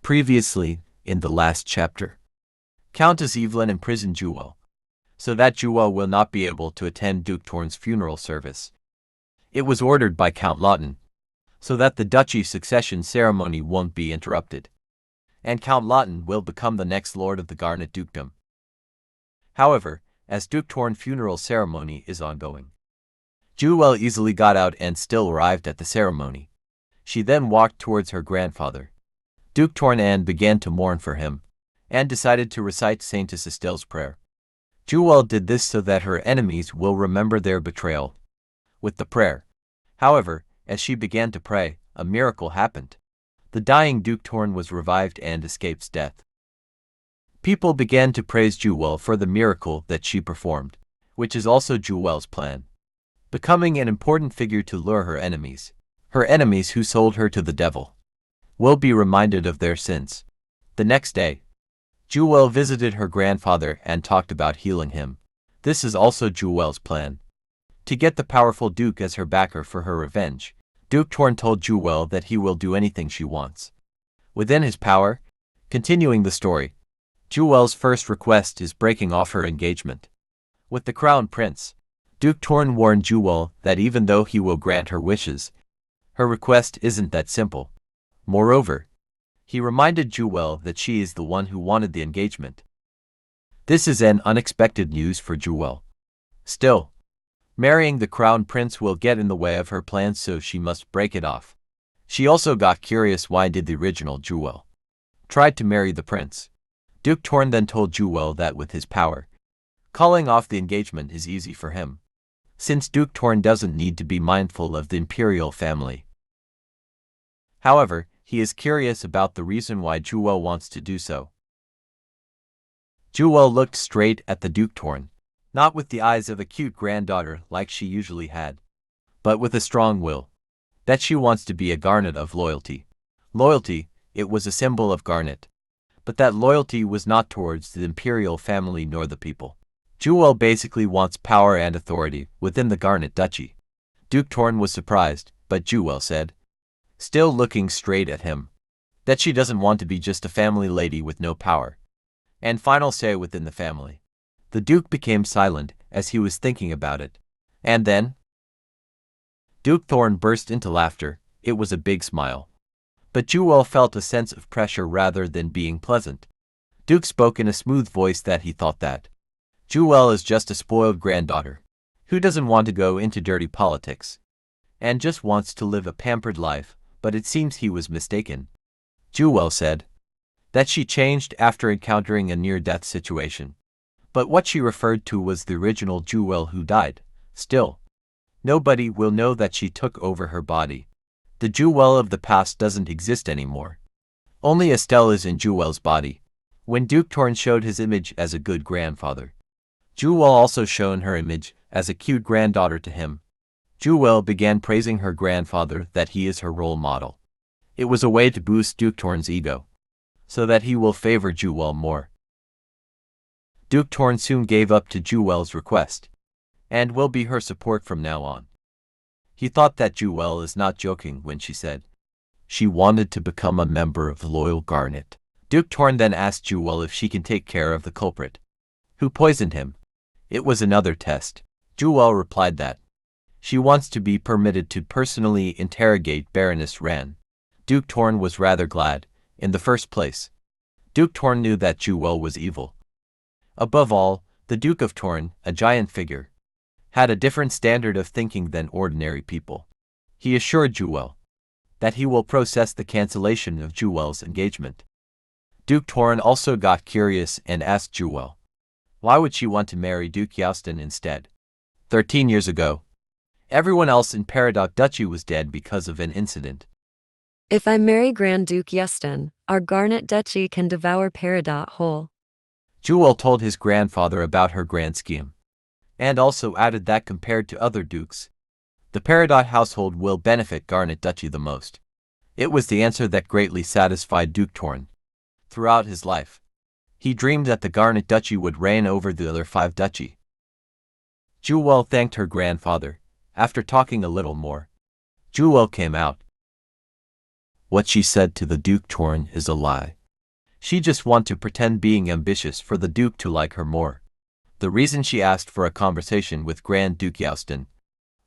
Previously, in the last chapter, Countess Evelyn imprisoned Jewel, so that Jewel will not be able to attend Duke Torn's funeral service. It was ordered by Count Lawton, so that the duchy succession ceremony won't be interrupted, and Count Lawton will become the next lord of the Garnet dukedom. However, as Duke Torn funeral ceremony is ongoing, Jewel easily got out and still arrived at the ceremony. She then walked towards her grandfather, Duke Torn, and began to mourn for him, and decided to recite Saintess Estelle's prayer. Jewel did this so that her enemies will remember their betrayal with the prayer. However, as she began to pray, a miracle happened. The dying Duke Torn was revived and escapes death. People began to praise Jewel for the miracle that she performed, which is also Jewel's plan, becoming an important figure to lure her enemies. Her enemies who sold her to the devil will be reminded of their sins. The next day, Jewel visited her grandfather and talked about healing him. This is also Jewel's plan, to get the powerful Duke as her backer for her revenge. Duke Torn told Jewel that he will do anything she wants within his power. Continuing the story, Jewel's first request is breaking off her engagement with the crown prince. Duke Torn warned Jewel that even though he will grant her wishes, her request isn't that simple. Moreover, he reminded Jewel that she is the one who wanted the engagement. This is an unexpected news for Jewel. Still, marrying the crown prince will get in the way of her plans, so she must break it off. She also got curious, why did the original Jewel tried to marry the prince? Duke Torn then told Jewel that with his power, calling off the engagement is easy for him, since Duke Torn doesn't need to be mindful of the imperial family. However, he is curious about the reason why Jewel wants to do so. Jewel looked straight at the Duke Torn, not with the eyes of a cute granddaughter like she usually had, but with a strong will, that she wants to be a Garnet of loyalty. Loyalty, it was a symbol of Garnet, but that loyalty was not towards the imperial family nor the people. Jewel basically wants power and authority within the Garnet duchy. Duke Torn was surprised, but Jewel said, still looking straight at him, that she doesn't want to be just a family lady with no power and final say within the family. The Duke became silent as he was thinking about it, and then Duke Torn burst into laughter. It was a big smile, but Jewel felt a sense of pressure rather than being pleasant. Duke spoke in a smooth voice that he thought that Jewel is just a spoiled granddaughter who doesn't want to go into dirty politics and just wants to live a pampered life, but it seems he was mistaken. Jewel said that she changed after encountering a near-death situation, but what she referred to was the original Jewel who died. Still, nobody will know that she took over her body. The Jewel of the past doesn't exist anymore. Only Estelle is in Jewel's body. When Duke Torn showed his image as a good grandfather, Jewel also shown her image as a cute granddaughter to him. Jewel began praising her grandfather that he is her role model. It was a way to boost Duke Torn's ego, so that he will favor Jewel more. Duke Torn soon gave up to Jewel's request, and will be her support from now on. He thought that Jewel is not joking when she said she wanted to become a member of the loyal Garnet. Duke Torn then asked Jewel if she can take care of the culprit who poisoned him. It was another test. Jewel replied that she wants to be permitted to personally interrogate Baroness Ran. Duke Torn was rather glad. In the first place, Duke Torn knew that Jewel was evil. Above all, the Duke of Torn, a giant figure, had a different standard of thinking than ordinary people. He assured Jewel that he will process the cancellation of Jewel's engagement. Duke Torn also got curious and asked Jewel why would she want to marry Duke Youston instead. 13 years ago, everyone else in Peridot Duchy was dead because of an incident. If I marry Grand Duke Youston, our Garnet Duchy can devour Peridot whole. Jewel told his grandfather about her grand scheme, and also added that compared to other dukes, the Peridot household will benefit Garnet Duchy the most. It was the answer that greatly satisfied Duke Torn. Throughout his life, he dreamed that the Garnet Duchy would reign over the other 5 duchy. Jewel thanked her grandfather. After talking a little more, Jewel came out. What she said to the Duke Torn is a lie. She just want to pretend being ambitious for the Duke to like her more. The reason she asked for a conversation with Grand Duke Youston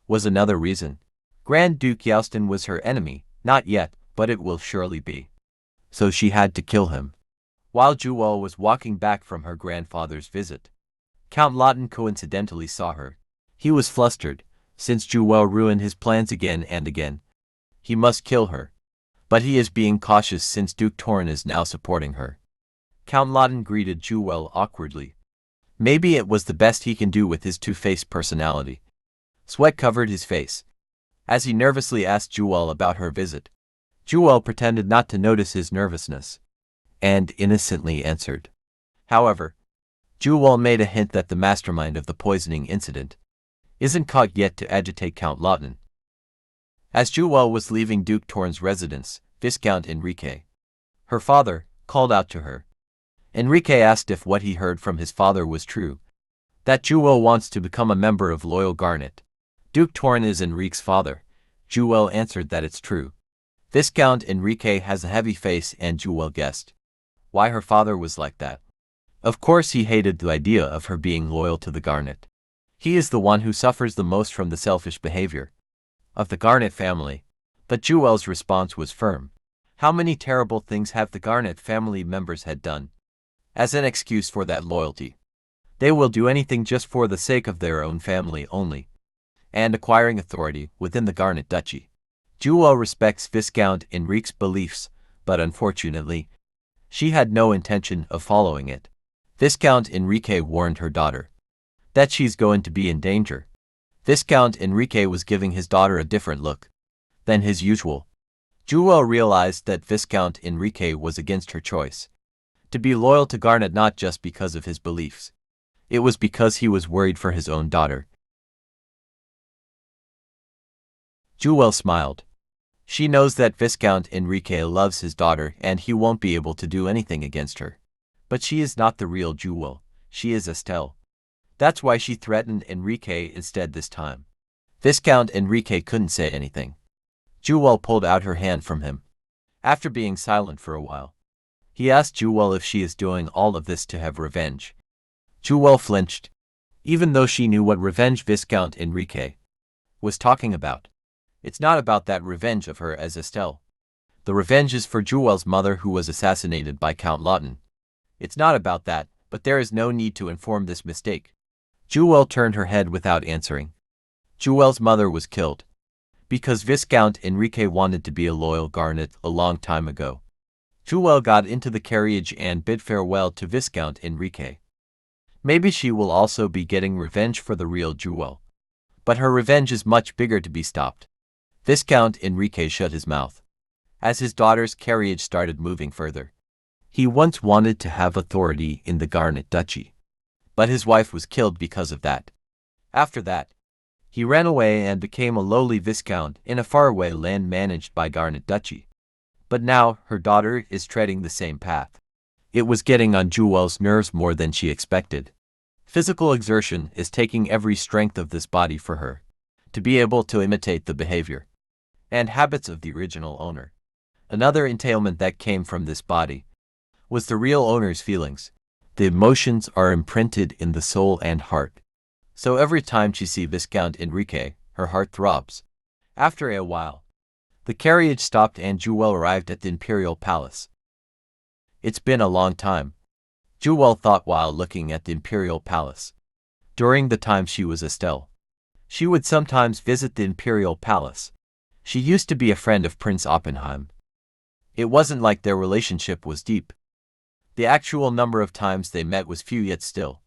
was another reason. Grand Duke Youston was her enemy, not yet, but it will surely be. So she had to kill him. While Jewel was walking back from her grandfather's visit, Count Lawton coincidentally saw her. He was flustered, since Jewel ruined his plans again and again. He must kill her. But he is being cautious since Duke Torn is now supporting her. Count Lawton greeted Jewel awkwardly. Maybe it was the best he can do with his two-faced personality. Sweat covered his face. As he nervously asked Jewel about her visit, Jewel pretended not to notice his nervousness, and innocently answered. However, Jewel made a hint that the mastermind of the poisoning incident isn't caught yet to agitate Count Lawton. As Jewel was leaving Duke Torn's residence, Viscount Enrique, her father, called out to her. Enrique asked if what he heard from his father was true, that Jewel wants to become a member of Loyal Garnet. Duke Torn is Enrique's father. Jewel answered that it's true. Viscount Enrique has a heavy face and Jewel guessed why her father was like that. Of course he hated the idea of her being loyal to the Garnet. He is the one who suffers the most from the selfish behavior of the Garnet family. But Jewel's response was firm. How many terrible things have the Garnet family members had done? As an excuse for that loyalty, they will do anything just for the sake of their own family only, and acquiring authority within the Garnet Duchy. Jewel respects Viscount Enrique's beliefs, but unfortunately, she had no intention of following it. Viscount Enrique warned her daughter that she's going to be in danger. Viscount Enrique was giving his daughter a different look than his usual. Jewel realized that Viscount Enrique was against her choice to be loyal to Garnet, not just because of his beliefs. It was because he was worried for his own daughter. Jewel smiled. She knows that Viscount Enrique loves his daughter and he won't be able to do anything against her. But she is not the real Jewel, she is Estelle. That's why she threatened Enrique instead this time. Viscount Enrique couldn't say anything. Jewel pulled out her hand from him. After being silent for a while, he asked Jewel if she is doing all of this to have revenge. Jewel flinched, even though she knew what revenge Viscount Enrique was talking about. It's not about that revenge of her as Estelle. The revenge is for Jewel's mother who was assassinated by Count Lawton. It's not about that, but there is no need to inform this mistake. Jewel turned her head without answering. Jewel's mother was killed because Viscount Enrique wanted to be a loyal Garnet a long time ago. Jewel got into the carriage and bid farewell to Viscount Enrique. Maybe she will also be getting revenge for the real Jewel. But her revenge is much bigger to be stopped. Viscount Enrique shut his mouth as his daughter's carriage started moving further. He once wanted to have authority in the Garnet Duchy, but his wife was killed because of that. After that, he ran away and became a lowly viscount in a faraway land managed by Garnet Duchy. But now her daughter is treading the same path. It was getting on Jewel's nerves more than she expected. Physical exertion is taking every strength of this body for her to be able to imitate the behavior and habits of the original owner. Another entailment that came from this body was the real owner's feelings. The emotions are imprinted in the soul and heart. So every time she sees Viscount Enrique, her heart throbs. After a while, the carriage stopped and Jewel arrived at the Imperial Palace. It's been a long time, Jewel thought while looking at the Imperial Palace. During the time she was Estelle, she would sometimes visit the Imperial Palace. She used to be a friend of Prince Oppenheim. It wasn't like their relationship was deep. The actual number of times they met was few, yet still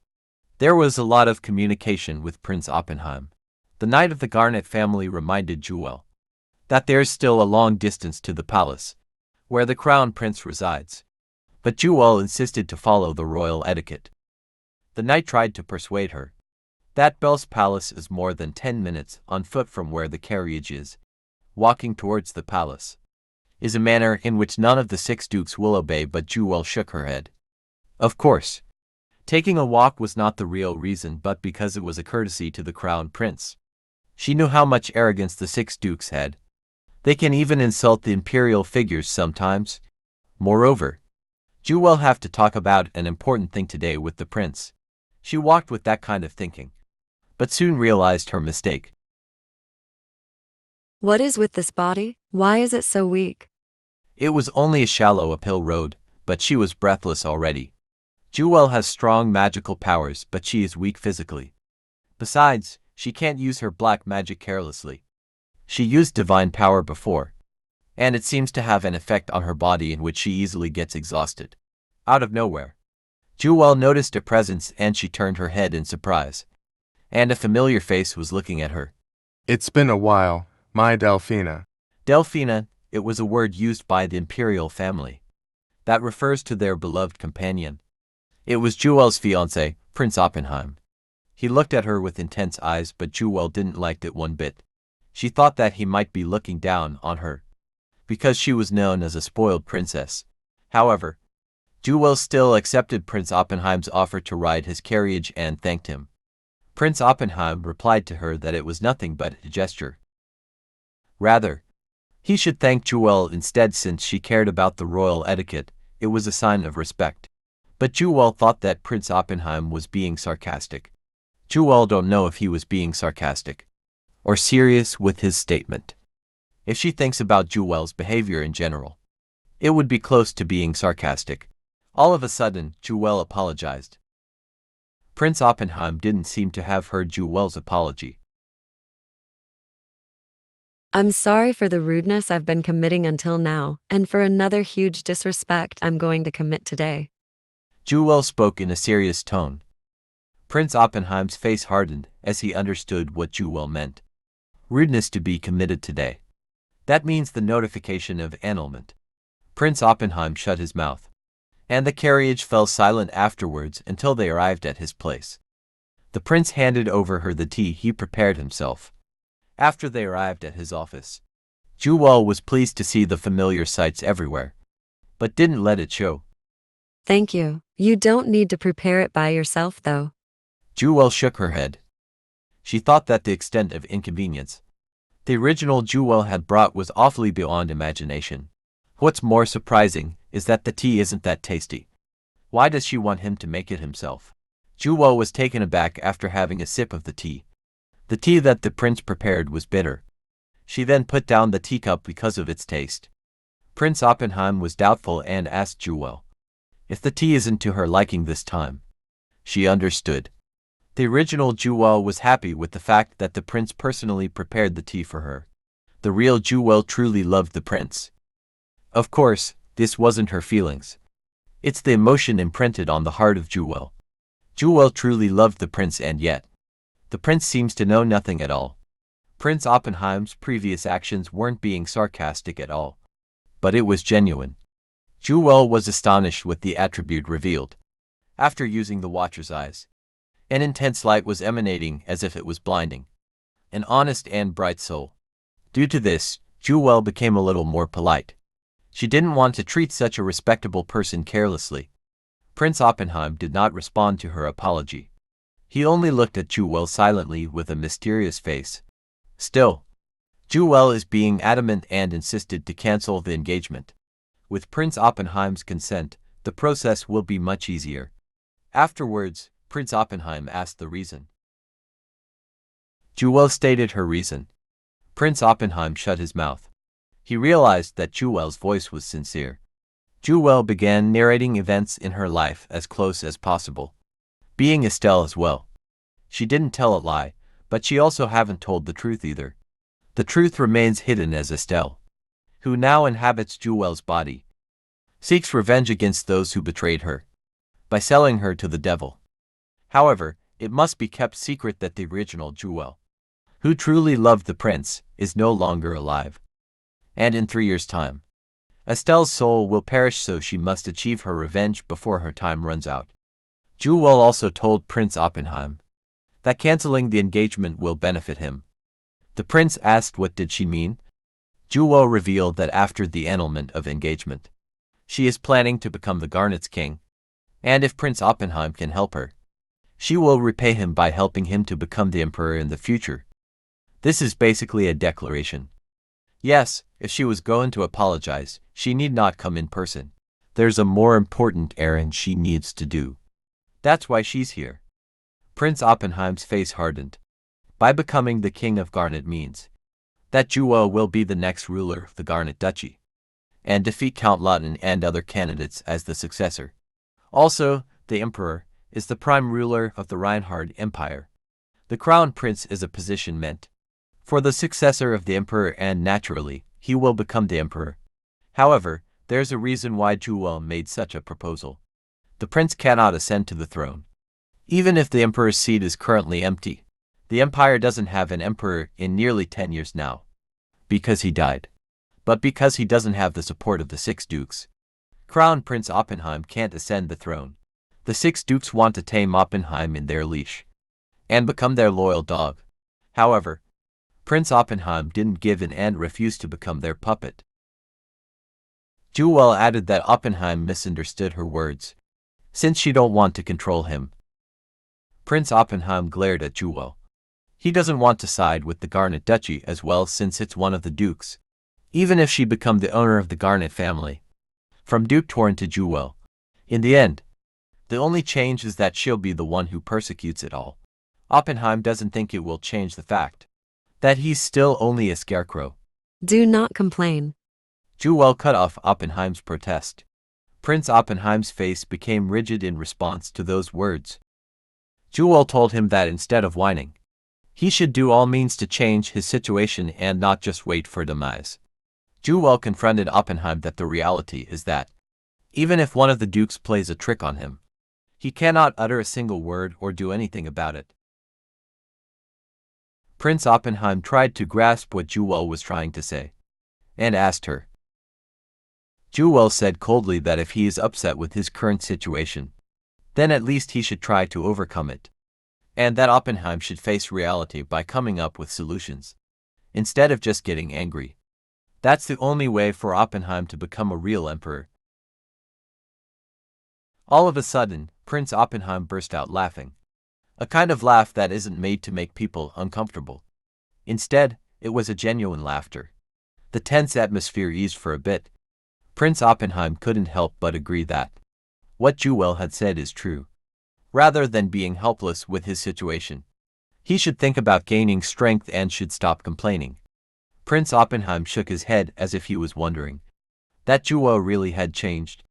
there was a lot of communication with Prince Oppenheim. The Knight of the Garnet family reminded Jewel that there's still a long distance to the palace, where the Crown Prince resides. But Jewel insisted to follow the royal etiquette. The knight tried to persuade her that Belle's palace is more than 10 minutes on foot from where the carriage is. Walking towards the palace is a manner in which none of the 6 dukes will obey, but Jewel shook her head. Of course, taking a walk was not the real reason, but because it was a courtesy to the Crown Prince. She knew how much arrogance the 6 dukes had. They can even insult the imperial figures sometimes. Moreover, Jewel have to talk about an important thing today with the prince. She walked with that kind of thinking, but soon realized her mistake. What is with this body? Why is it so weak? It was only a shallow uphill road, but she was breathless already. Jewel has strong magical powers, but she is weak physically. Besides, she can't use her black magic carelessly. She used divine power before, and it seems to have an effect on her body in which she easily gets exhausted. Out of nowhere, Jewel noticed a presence and she turned her head in surprise. And a familiar face was looking at her. It's been a while, my Delphina. Delphina, it was a word used by the imperial family that refers to their beloved companion. It was Jewel's fiancé, Prince Oppenheim. He looked at her with intense eyes, but Jewel didn't like it one bit. She thought that he might be looking down on her because she was known as a spoiled princess. However, Jewel still accepted Prince Oppenheim's offer to ride his carriage and thanked him. Prince Oppenheim replied to her that it was nothing but a gesture. Rather, he should thank Jewel instead, since she cared about the royal etiquette. It was a sign of respect. But Jewel thought that Prince Oppenheim was being sarcastic. Jewel don't know if he was being sarcastic or serious with his statement. If she thinks about Jewel's behavior in general, it would be close to being sarcastic. All of a sudden, Jewel apologized. Prince Oppenheim didn't seem to have heard Jewel's apology. I'm sorry for the rudeness I've been committing until now, and for another huge disrespect I'm going to commit today. Jewel spoke in a serious tone. Prince Oppenheim's face hardened as he understood what Jewel meant. Rudeness to be committed today. That means the notification of annulment. Prince Oppenheim shut his mouth, and the carriage fell silent afterwards until they arrived at his place. The prince handed over her the tea he prepared himself. After they arrived at his office, Jewel was pleased to see the familiar sights everywhere, but didn't let it show. Thank you. You don't need to prepare it by yourself, though. Jewel shook her head. She thought that the extent of inconvenience the original Jewel had brought was awfully beyond imagination. What's more surprising is that the tea isn't that tasty. Why does she want him to make it himself? Jewel was taken aback after having a sip of the tea. The tea that the prince prepared was bitter. She then put down the teacup because of its taste. Prince Oppenheim was doubtful and asked Jewel if the tea isn't to her liking this time. She understood. The original Jewel was happy with the fact that the prince personally prepared the tea for her. The real Jewel truly loved the prince. Of course, this wasn't her feelings. It's the emotion imprinted on the heart of Jewel. Jewel truly loved the prince, and yet the prince seems to know nothing at all. Prince Oppenheim's previous actions weren't being sarcastic at all, but it was genuine. Jewel was astonished with the attribute revealed. After using the watcher's eyes, an intense light was emanating as if it was blinding. An honest and bright soul. Due to this, Jewel became a little more polite. She didn't want to treat such a respectable person carelessly. Prince Oppenheim did not respond to her apology. He only looked at Jewel silently with a mysterious face. Still, Jewel is being adamant and insisted to cancel the engagement. With Prince Oppenheim's consent, the process will be much easier. Afterwards, Prince Oppenheim asked the reason. Jewel stated her reason. Prince Oppenheim shut his mouth. He realized that Jewel's voice was sincere. Jewel began narrating events in her life as close as possible, being Estelle as well. She didn't tell a lie, but she also haven't told the truth either. The truth remains hidden as Estelle, who now inhabits Jewel's body, seeks revenge against those who betrayed her by selling her to the devil. However, it must be kept secret that the original Jewel, who truly loved the prince, is no longer alive. And in 3 years' time, Estelle's soul will perish, so she must achieve her revenge before her time runs out. Jewel also told Prince Oppenheim that canceling the engagement will benefit him. The prince asked what did she mean. Jewel revealed that after the annulment of engagement, she is planning to become the Garnet's king, and if Prince Oppenheim can help her, she will repay him by helping him to become the emperor in the future. This is basically a declaration. Yes, if she was going to apologize, she need not come in person. There's a more important errand she needs to do. That's why she's here. Prince Oppenheim's face hardened. By becoming the king of Garnet means that Jewel will be the next ruler of the Garnet Duchy, and defeat Count Lawton and other candidates as the successor. Also, the Emperor is the prime ruler of the Reinhard Empire. The Crown Prince is a position meant for the successor of the Emperor, and naturally, he will become the Emperor. However, there's a reason why Jewel made such a proposal. The prince cannot ascend to the throne. Even if the Emperor's seat is currently empty, the Empire doesn't have an Emperor in nearly 10 years now. Because he died. But because he doesn't have the support of the 6 dukes, Crown Prince Oppenheim can't ascend the throne. The 6 dukes want to tame Oppenheim in their leash and become their loyal dog. However, Prince Oppenheim didn't give in and refused to become their puppet. Jewel added that Oppenheim misunderstood her words, since she don't want to control him. Prince Oppenheim glared at Jewel. He doesn't want to side with the Garnet Duchy as well, since it's one of the dukes, even if she become the owner of the Garnet family. From Duke Torn to Jewel. In the end, the only change is that she'll be the one who persecutes it all. Oppenheim doesn't think it will change the fact that he's still only a scarecrow. Do not complain. Jewel cut off Oppenheim's protest. Prince Oppenheim's face became rigid in response to those words. Jewel told him that instead of whining, he should do all means to change his situation and not just wait for demise. Jewel confronted Oppenheim that the reality is that, even if one of the dukes plays a trick on him, he cannot utter a single word or do anything about it. Prince Oppenheim tried to grasp what Jewel was trying to say, and asked her. Jewel said coldly that if he is upset with his current situation, then at least he should try to overcome it, and that Oppenheim should face reality by coming up with solutions, instead of just getting angry. That's the only way for Oppenheim to become a real emperor. All of a sudden, Prince Oppenheim burst out laughing. A kind of laugh that isn't made to make people uncomfortable. Instead, it was a genuine laughter. The tense atmosphere eased for a bit. Prince Oppenheim couldn't help but agree that what Jewel had said is true. Rather than being helpless with his situation, he should think about gaining strength and should stop complaining. Prince Oppenheim shook his head as if he was wondering that Jewel really had changed.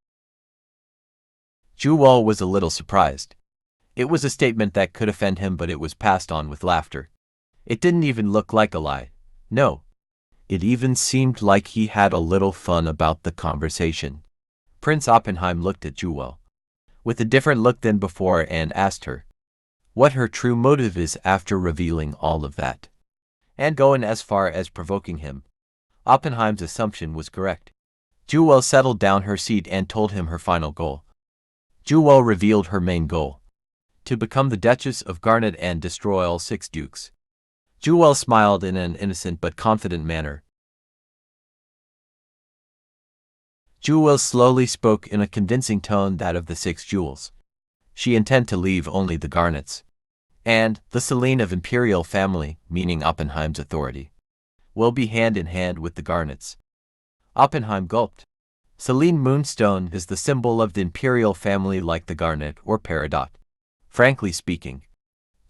Jewel was a little surprised. It was a statement that could offend him, but it was passed on with laughter. It didn't even look like a lie. No. It even seemed like he had a little fun about the conversation. Prince Oppenheim looked at Jewel with a different look than before and asked her what her true motive is after revealing all of that, and going as far as provoking him. Oppenheim's assumption was correct. Jewel settled down her seat and told him her final goal. Jewel revealed her main goal: to become the Duchess of Garnet and destroy all 6 dukes. Jewel smiled in an innocent but confident manner. Jewel slowly spoke in a convincing tone, that of the 6 jewels, she intended to leave only the Garnets, and the Selene of Imperial family, meaning Oppenheim's authority, will be hand in hand with the Garnets. Oppenheim gulped. Selene Moonstone is the symbol of the Imperial family, like the Garnet or Peridot. Frankly speaking,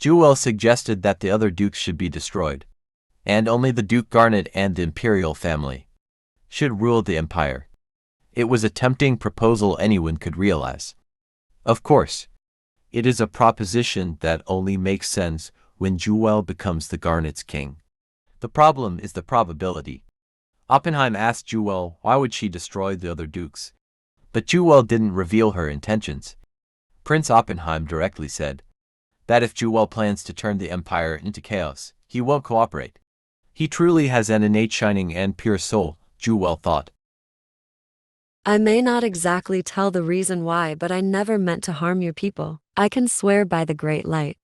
Jewel suggested that the other dukes should be destroyed, and only the Duke Garnet and the Imperial family should rule the empire. It was a tempting proposal anyone could realize. Of course, it is a proposition that only makes sense when Jewel becomes the Garnet's king. The problem is the probability. Oppenheim asked Jewel why would she destroy the other dukes, but Jewel didn't reveal her intentions. Prince Oppenheim directly said that if Jewel plans to turn the empire into chaos, he won't cooperate. He truly has an innate shining and pure soul, Jewel thought. I may not exactly tell the reason why, but I never meant to harm your people. I can swear by the Great Light.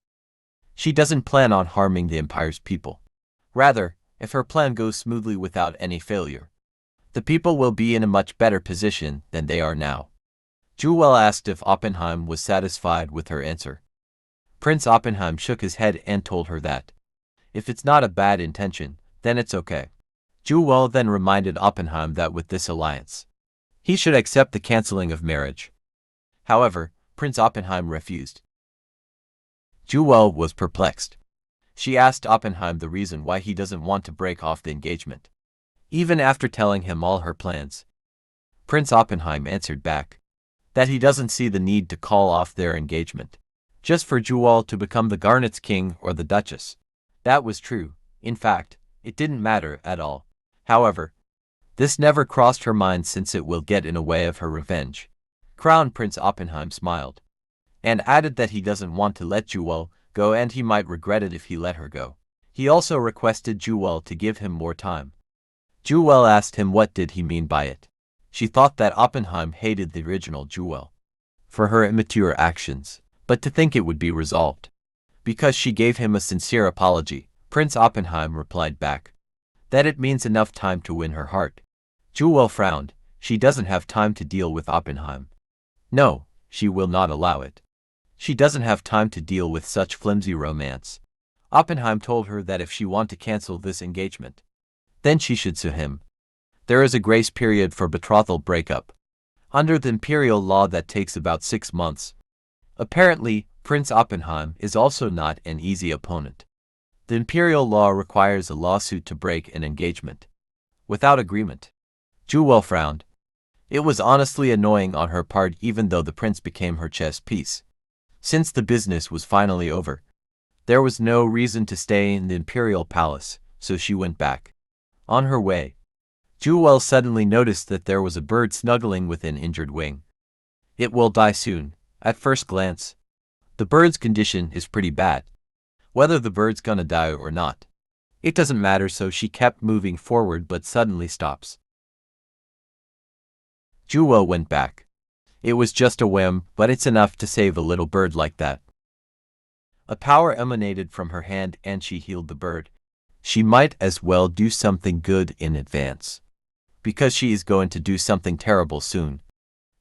She doesn't plan on harming the empire's people. Rather, if her plan goes smoothly without any failure, the people will be in a much better position than they are now. Jewel asked if Oppenheim was satisfied with her answer. Prince Oppenheim shook his head and told her that if it's not a bad intention, then it's okay. Jewel then reminded Oppenheim that with this alliance, He should accept the canceling of marriage. However, Prince Oppenheim refused. Jewel was perplexed. She asked Oppenheim the reason why he doesn't want to break off the engagement. Even after telling him all her plans, Prince Oppenheim answered back that he doesn't see the need to call off their engagement just for Jewel to become the Garnet's king or the Duchess. That was true. In fact, it didn't matter at all. However, this never crossed her mind since it will get in the way of her revenge. Crown Prince Oppenheim smiled and added that he doesn't want to let Jewel go and he might regret it if he let her go. He also requested Jewel to give him more time. Jewel asked him what did he mean by it. She thought that Oppenheim hated the original Jewel for her immature actions, but to think it would be resolved because she gave him a sincere apology. Prince Oppenheim replied back that it means enough time to win her heart. Jewel frowned. She doesn't have time to deal with Oppenheim. No, she will not allow it. She doesn't have time to deal with such flimsy romance. Oppenheim told her that if she want to cancel this engagement, then she should sue him. There is a grace period for betrothal breakup. Under the imperial law that takes about 6 months. Apparently, Prince Oppenheim is also not an easy opponent. The imperial law requires a lawsuit to break an engagement without agreement. Jewel frowned. It was honestly annoying on her part even though the prince became her chess piece. Since the business was finally over, there was no reason to stay in the imperial palace, so she went back. On her way, Jewel suddenly noticed that there was a bird snuggling with an injured wing. It will die soon. At first glance, the bird's condition is pretty bad. Whether the bird's gonna die or not, it doesn't matter, so she kept moving forward but suddenly stops. Jewel went back. It was just a whim, but it's enough to save a little bird like that. A power emanated from her hand and she healed the bird. She might as well do something good in advance, because she is going to do something terrible soon.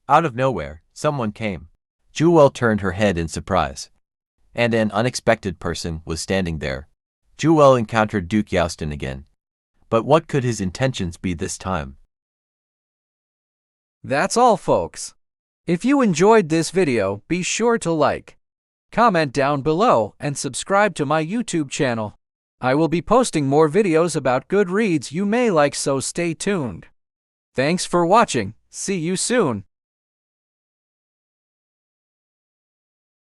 Out of nowhere, someone came. Jewel turned her head in surprise, and an unexpected person was standing there. Jewel encountered Duke Youston again. But what could his intentions be this time? That's all, folks. If you enjoyed this video, be sure to like, comment down below, and subscribe to my YouTube channel. I will be posting more videos about good reads you may like, so stay tuned. Thanks for watching. See you soon.